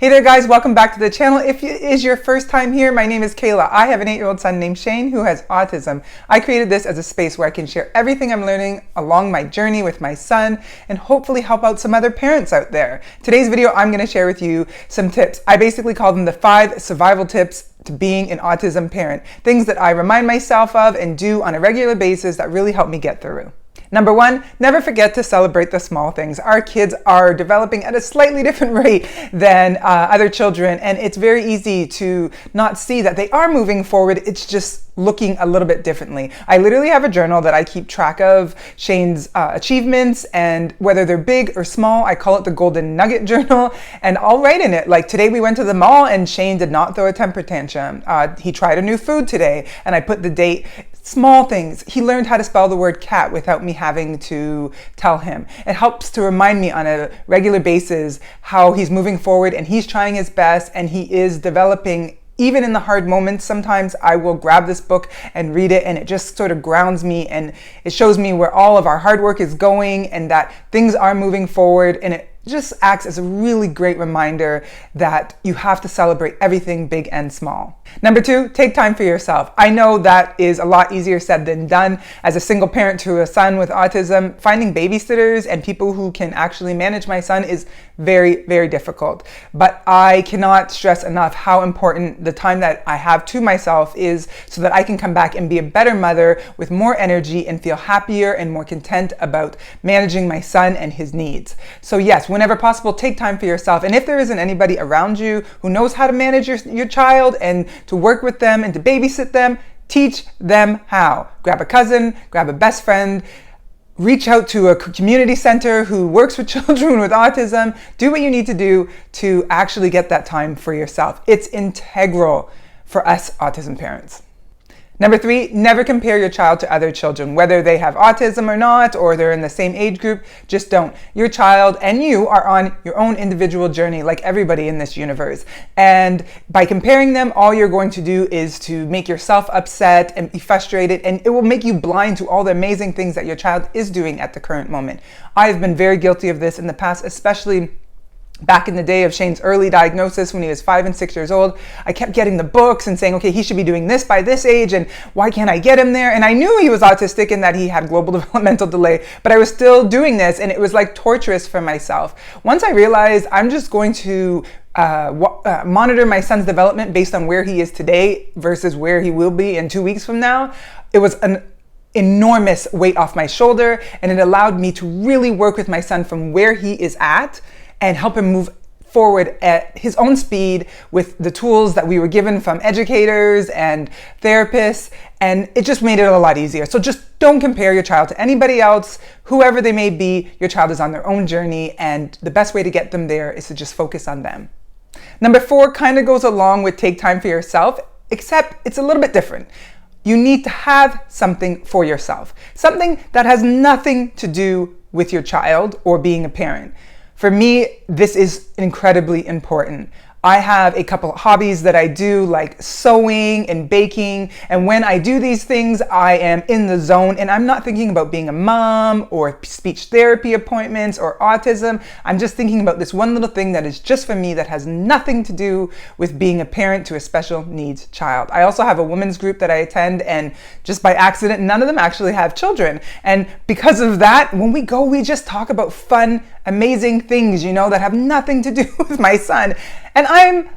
Hey there guys, welcome back to the channel. If it is your first time here, my name is Kayla. I have an 8-year-old son named Shane who has autism. I created this as a space where I can share everything I'm learning along my journey with my son and hopefully help out some other parents out there. Today's video, I'm going to share with you some tips. I basically call them the 5 survival tips to being an autism parent. Things that I remind myself of and do on a regular basis that really help me get through. Number 1, never forget to celebrate the small things. Our kids are developing at a slightly different rate than other children, and it's very easy to not see that they are moving forward. It's just looking a little bit differently. I literally have a journal that I keep track of Shane's achievements, and whether they're big or small, I call it the Golden Nugget Journal, and I'll write in it. Like today we went to the mall and Shane did not throw a temper tantrum. He tried a new food today, and I put the date. Small things. He learned how to spell the word cat without me having to tell him. It helps to remind me on a regular basis how he's moving forward and he's trying his best and he is developing. Even in the hard moments, sometimes I will grab this book and read it, and it just sort of grounds me and it shows me where all of our hard work is going and that things are moving forward, and it just acts as a really great reminder that you have to celebrate everything big and small. Number 2, take time for yourself. I know that is a lot easier said than done. As a single parent to a son with autism, finding babysitters and people who can actually manage my son is very, very difficult. But I cannot stress enough how important the time that I have to myself is so that I can come back and be a better mother with more energy and feel happier and more content about managing my son and his needs. So yes, whenever possible, take time for yourself. And if there isn't anybody around you who knows how to manage your child and to work with them and to babysit them, teach them how. Grab a cousin, grab a best friend, reach out to a community center who works with children with autism. Do what you need to do to actually get that time for yourself. It's integral for us autism parents. Number 3, never compare your child to other children, whether they have autism or not, or they're in the same age group. Just don't. Your child and you are on your own individual journey like everybody in this universe. And by comparing them, all you're going to do is to make yourself upset and be frustrated, and it will make you blind to all the amazing things that your child is doing at the current moment. I have been very guilty of this in the past, especially back in the day of Shane's early diagnosis when he was 5 and 6 years old. I kept getting the books and saying, okay, he should be doing this by this age, and why can't I get him there? And I knew he was autistic and that he had global developmental delay, but I was still doing this, and it was like torturous for myself. Once I realized I'm just going to monitor my son's development based on where he is today versus where he will be in 2 weeks from now, it was an enormous weight off my shoulder, and it allowed me to really work with my son from where he is at and help him move forward at his own speed with the tools that we were given from educators and therapists, and it just made it a lot easier. So just don't compare your child to anybody else, whoever they may be. Your child is on their own journey, and the best way to get them there is to just focus on them. Number 4 kind of goes along with take time for yourself, except it's a little bit different. You need to have something for yourself, something that has nothing to do with your child or being a parent. For me, this is incredibly important. I have a couple of hobbies that I do, like sewing and baking, and when I do these things, I am in the zone and I'm not thinking about being a mom or speech therapy appointments or autism. I'm just thinking about this one little thing that is just for me that has nothing to do with being a parent to a special needs child. I also have a women's group that I attend, and just by accident, none of them actually have children. And because of that, when we go, we just talk about fun, amazing things, that have nothing to do with my son. And I'm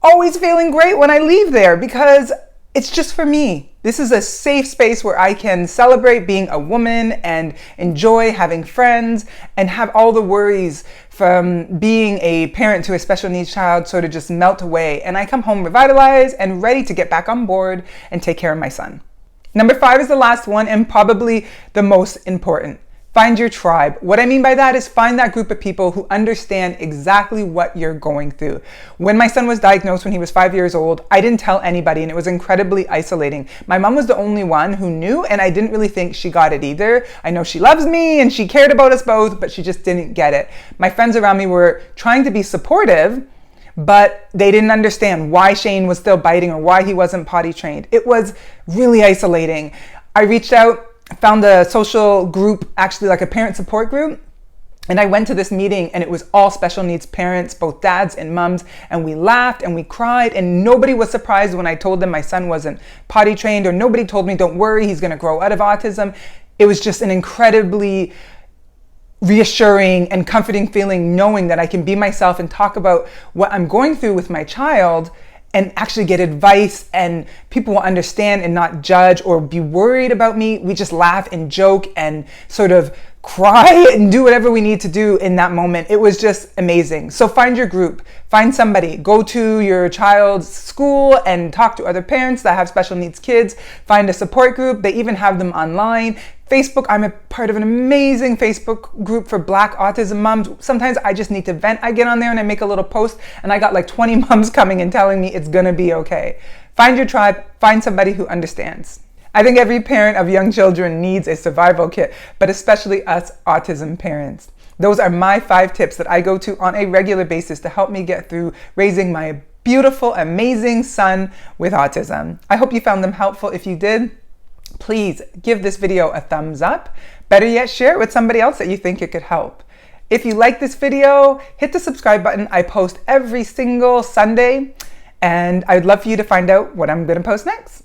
always feeling great when I leave there because it's just for me. This is a safe space where I can celebrate being a woman and enjoy having friends and have all the worries from being a parent to a special needs child sort of just melt away. And I come home revitalized and ready to get back on board and take care of my son. Number 5 is the last one and probably the most important. Find your tribe. What I mean by that is find that group of people who understand exactly what you're going through. When my son was diagnosed when he was 5 years old, I didn't tell anybody, and it was incredibly isolating. My mom was the only one who knew, and I didn't really think she got it either. I know she loves me and she cared about us both, but she just didn't get it. My friends around me were trying to be supportive, but they didn't understand why Shane was still biting or why he wasn't potty trained. It was really isolating. I reached out, found a social group, actually like a parent support group, And I went to this meeting and it was all special needs parents, both dads and moms, and we laughed and we cried, and nobody was surprised when I told them my son wasn't potty trained, or nobody told me, don't worry, he's gonna grow out of autism. It was just an incredibly reassuring and comforting feeling knowing that I can be myself and talk about what I'm going through with my child and actually get advice, and people will understand and not judge or be worried about me. We just laugh and joke and sort of cry and do whatever we need to do in that moment. It was just amazing. So find your group, find somebody, go to your child's school and talk to other parents that have special needs kids, find a support group. They even have them online. Facebook, I'm a part of an amazing Facebook group for Black autism moms. Sometimes I just need to vent. I get on there and I make a little post and I got like 20 moms coming and telling me it's gonna be okay. Find your tribe, find somebody who understands. I think every parent of young children needs a survival kit, but especially us autism parents. Those are my 5 tips that I go to on a regular basis to help me get through raising my beautiful, amazing son with autism. I hope you found them helpful. If you did, please give this video a thumbs up. Better yet, share it with somebody else that you think it could help. If you like this video, hit the subscribe button. I post every single Sunday, and I'd love for you to find out what I'm going to post next.